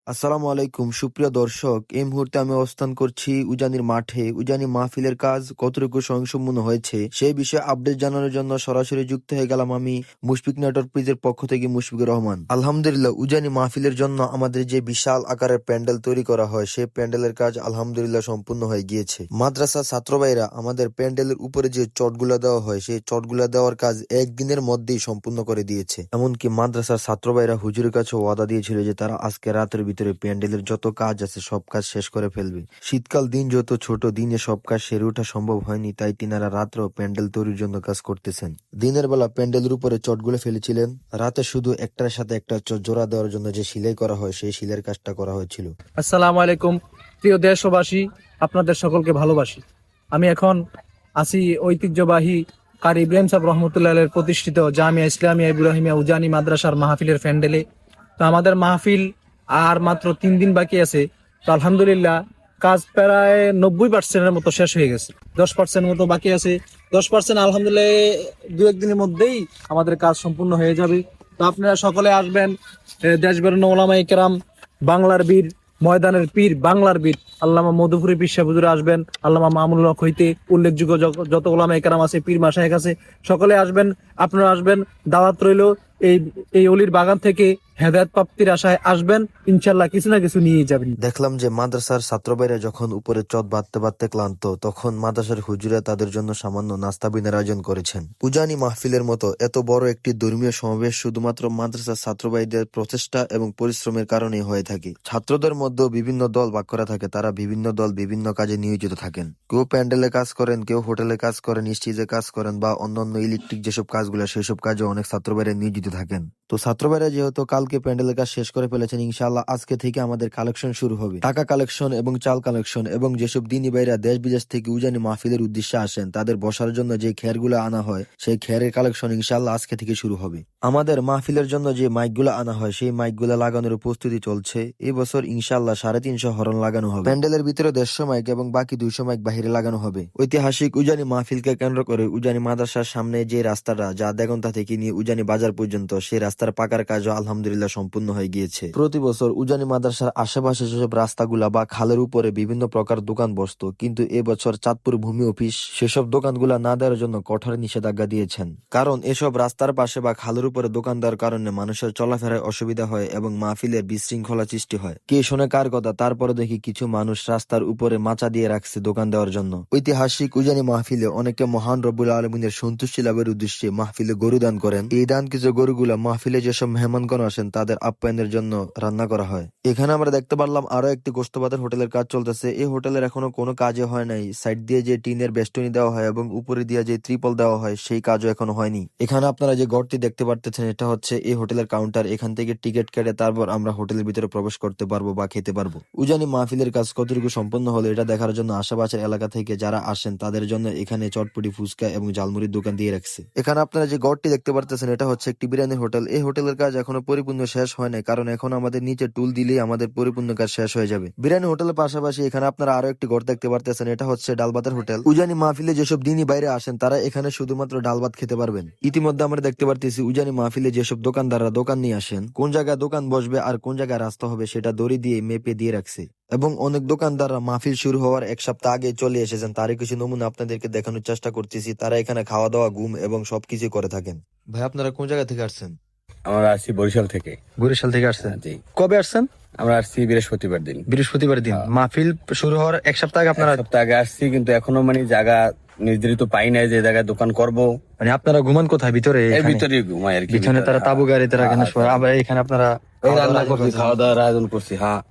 আসসালামু আলাইকুম সুপ্রিয় দর্শক, এই মুহূর্তে আমি অবস্থান করছি উজানির মাঠে। উজানি মাহফিলের কাজ কতটুকু স্বয়ংসম্পূর্ণ হয়েছে সেই বিষয়ে আপডেট জানানোর জন্য সরাসরি যুক্ত হয়ে গেলাম আমি মুশফিক নেটওয়ার্ক পেজের পক্ষ থেকে মুশফিকুর রহমান। আলহামদুলিল্লাহ, উজানি মাহফিলের জন্য আমাদের যে বিশাল আকারের প্যান্ডেল তৈরি করা হয় সেই প্যান্ডেলের কাজ আলহামদুলিল্লাহ সম্পূর্ণ হয়ে গিয়েছে। মাদ্রাসা ছাত্রভাইরা আমাদের প্যান্ডেলের উপরে যে চটগুলা দেওয়া হয় সেই চটগুলা দেওয়ার কাজ একদিনের মধ্যেই সম্পূর্ণ করে দিয়েছে। এমনকি মাদ্রাসার ছাত্রভাইরা হুজুরের কাছে ওয়াদা দিয়েছিল যে তারা আজকে রাতের ভিতরে প্যান্ডেলের যত কাজ আছে সব কাজ শেষ করে ফেলবে। শীতকাল দিন যত ছোট, দিনে সব কাজ সেরে ওঠা সম্ভব হয়নি, তাই তিনারা রাত্রেও প্যান্ডেল তৈরির জন্য কাজ করতেছেন। দিনের বেলা প্যান্ডেলের উপরে চটগুলো ফেলেছিলেন, রাতে শুধু একটার সাথে একটা চট জোড়া দেওয়ার জন্য যে সেলাই করা হয় সেই সেলাইয়ের কাজটা করা হয়েছিল। আসসালামু আলাইকুম প্রিয় দেশবাসী, আপনাদের সকলকে ভালোবাসি। আমি এখন আছি ঐতিহ্যবাহী কারি ইব্রাহিম সাহেব রহমতুল্লাহ প্রতিষ্ঠিত জামিয়া ইসলামিয়া ইব্রাহিমিয়া উজানি মাদ্রাসার মাহফিলের প্যান্ডেলে। তো আমাদের মাহফিল আর মাত্র 3 দিন বাকি আছে। তো আলহামদুলিল্লাহ কাজ প্রায় 90% মতো শেষ হয়ে গেছে, 10% মতো বাকি আছে। 10% আলহামদুলিল্লাহ 2-1 দিনের মধ্যেই আমাদের কাজ সম্পূর্ণ হয়ে যাবে। তো আপনারা সকলে আসবেন। দেশবরেণ্য ওলামায়ে কেরাম, বাংলার বীর, ময়দানের পীর, বাংলার বীর আল্লামা মধুপুরি পীর সাহেব হুজুর আসবেন। আল্লামা মামুনুল হক হইতে উল্লেখযোগ্য যত ওলামায়ে কেরাম আছে, পীর মাশায়েখ আছে, সকলে আসবেন। আপনারা আসবেন, দাওয়াত রইল। এই অলির বাগান থেকে হেদায়েত প্রাপ্তির আশায় আসবেন, ইনশাল্লাহ কিছু না কিছু নিয়ে যাবেন। দেখলাম যে মাদ্রাসার ছাত্রভাইরা যখন উপরে চট বাঁধতে বাঁধতে ক্লান্ত, তখন মাদ্রাসার হুজুরা তাদের জন্য সামান্য নাস্তা বিনের আয়োজন করেছেন। উজানি মাহফিলের মতো এত বড় একটি ধর্মীয় সমাবেশ শুধুমাত্র মাদ্রাসার ছাত্রভাইদের প্রচেষ্টা এবং পরিশ্রমের কারণে হয়ে থাকে। ছাত্রদের মধ্যে বিভিন্ন দল ভাগ করা থাকে, তারা বিভিন্ন দল বিভিন্ন কাজে নিয়োজিত থাকেন। কেউ প্যান্ডেলে কাজ করেন, কেউ হোটেলে কাজ করেন, স্টেজে কাজ করেন, বা অন্যান্য ইলেকট্রিক যেসব কাজগুলো সেসব কাজে অনেক ছাত্রভাইরা নিয়োজিত থাকেন। তো ছাত্রভাইরা যেহেতু কালকে প্যান্ডেলের কাজ শেষ করে ফেলেছেন, ইনশাআল্লাহ আজকে থেকে আমাদের কালেকশন শুরু হবে। টাকা কালেকশন এবং চাল কালেকশন, এবং যেসব দিনী ভাইরা দেশ বিদেশ থেকে উজানি মাহফিলের উদ্দেশ্যে আসেন তাদের বসার জন্য যে খেরগুলো আনা হয় সেই খেরের কালেকশন ইনশাআল্লাহ আজকে থেকে শুরু হবে। আমাদের মাহফিলের জন্য যে মাইকগুলো আনা হয় সেই মাইকগুলো লাগানোর প্রস্তুতি চলছে। এই বছর ইনশাআল্লাহ 350 হরন লাগানো হবে। প্যান্ডেলের ভিতরে 150 মাইক এবং বাকি 200 মাইক বাহিরে লাগানো হবে। ঐতিহাসিক উজানি মাহফিলকে কেন্দ্র করে উজানি মাদ্রাসার সামনে যে রাস্তাটা যা দেগন্তা থেকে নিয়ে উজানি বাজার পর্যন্ত, সেই রাস্তার পাকার কাজও আলহামদুলিল্লাহ সম্পূর্ণ হয়ে গিয়েছে। প্রতি বছর উজানি মাদ্রাসার আশেপাশে যেসব রাস্তাগুলা বা খালের উপরে বিভিন্ন প্রকার দোকান বসতো, কিন্তু এবছর চাঁদপুর ভূমি অফিস সেসব দোকানগুলা না দেওয়ার জন্য কঠোর নিষেধাজ্ঞা দিয়েছেন। কারণ এসব রাস্তার পাশে বা খালের উপরে দোকান দেওয়ার কারণে মানুষের চলাফেরায় অসুবিধা হয় এবং মাহফিলের বিশৃঙ্খলা সৃষ্টি হয়। কে শোনে কার কথা? তারপরে দেখি কিছু মানুষ রাস্তার উপরে মাচা দিয়ে রাখছে দোকান দেওয়ার জন্য। ঐতিহাসিক উজানি মাহফিলে অনেকে মহান রব্বুল আলমিনের সন্তুষ্টি লাভের উদ্দেশ্যে মাহফিলে গরু দান করেন। এই দান কিছু গরুগুলা মাহফিলে যেসব মেহমানগণ আসেন তাদের আপ্যায়নের জন্য রান্না করা হয়। এখানে আমরা দেখতে পারলাম আরো একটি গোস্তবাদের হোটেলের কাজ চলতেছে। এই হোটেলের এখনো কোনো কাজে হয় নাই। সাইড দিয়ে যে টিনের বেষ্টনী দেওয়া হয় এবং উপরে দিয়ে যে ত্রিপল দেওয়া হয় সেই কাজও এখনো হয়নি। এখানে আপনারা যে ঘরটি দেখতে পারতেছেন এটা হচ্ছে এই হোটেলের কাউন্টার। এখান থেকে টিকিট কেটে তারপর আমরা হোটেলের ভিতরে প্রবেশ করতে পারবো বা খেতে পারবো। উজানি মাহফিলের কাজ কতটুকু সম্পন্ন হলো এটা দেখার জন্য আশেপাশের এলাকা থেকে যারা আসেন তাদের জন্য এখানে চটপটি, ফুচকা এবং ঝালমুড়ির দোকান দিয়ে রাখছে। এখানে আপনারা যে ঘরটি দেখতে পারতেছেন এটা হচ্ছে একটি বিরিয়ানির হোটেল। এই হোটেলের কাজ এখনো পরিপূর্ণ শেষ হয় নাই, কারণ এখন আমাদের নিচে টুল দিলেই আমাদের পরিপূর্ণ কাজ শেষ হয়ে যাবে। বিরিয়ানি হোটেলের পাশাপাশি এখানে আপনারা আরো একটি ঘর দেখতে পারতেছেন, এটা হচ্ছে ডালভাতের হোটেল। উজানি মাহফিলে যেসব দিনই বাইরে আসেন তারা এখানে শুধুমাত্র ডাল ভাত খেতে পারবেন। ইতিমধ্যে আমরা দেখতে পারতেছি উজানি মাহফিলে যেসব দোকানদাররা দোকান নিয়ে আসেন, কোন জায়গায় দোকান বসবে আর কোন জায়গায় রাস্তা হবে সেটা দড়ি দিয়ে মেপে দিয়ে রাখছে। এবং অনেক দোকানদাররা মাহফিল শুরু হওয়ার 1 সপ্তাহ আগে চলে এসেছেন। তারই কিছু নমুনা আপনাদেরকে দেখানোর চেষ্টা করতেছি। তারা এখানে খাওয়া দাওয়া, ঘুম এবং সবকিছু করে থাকেন। ভাই, আপনারা কোন জায়গা থেকে আসছেন? আমরা আসছি বরিশাল থেকে। বরিশাল থেকে আসছেন? জি। কবে আসছেন? আমরা আসছি বৃহস্পতিবার দিন। বৃহস্পতিবার দিন মাহফিল শুরু হওয়ার 1 সপ্তাহ আগে আপনারা? 1 সপ্তাহ আগে আসছি, কিন্তু এখনো জায়গা নির্ধারিত পাই নাই যে জায়গায় দোকান করব। মানে আপনারা ঘুমান কোথায়? ভিতরে? এর ভিতরে ঘুমাই আর কি। পিছনে তারা তাবু গাড়িতে রাখেন, আবার এখানে আপনারা এই রান্না করছি, খাওয়া দাওয়ার আয়োজন করছি। হ্যাঁ,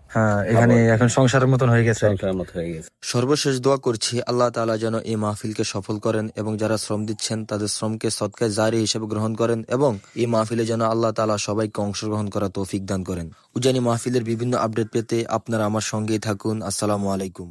এখানে এখন সংসারের মতন হয়ে গেছে। সংসারের মতো হয়ে গেছে। সর্বশেষ দোয়া করছি আল্লাহ তাআলা যেন এই মাহফিলকে সফল করেন এবং যারা শ্রম দিচ্ছেন তাদের শ্রমকে সদকায়ে জারি হিসেবে গ্রহণ করেন, এবং এই মাহফিলে যেন আল্লাহ তাআলা সবাইকে অংশগ্রহণ করা তৌফিক দান করেন। উজানি মাহফিলের বিভিন্ন আপডেট পেতে আপনারা আমার সঙ্গেই থাকুন। আসসালামু আলাইকুম।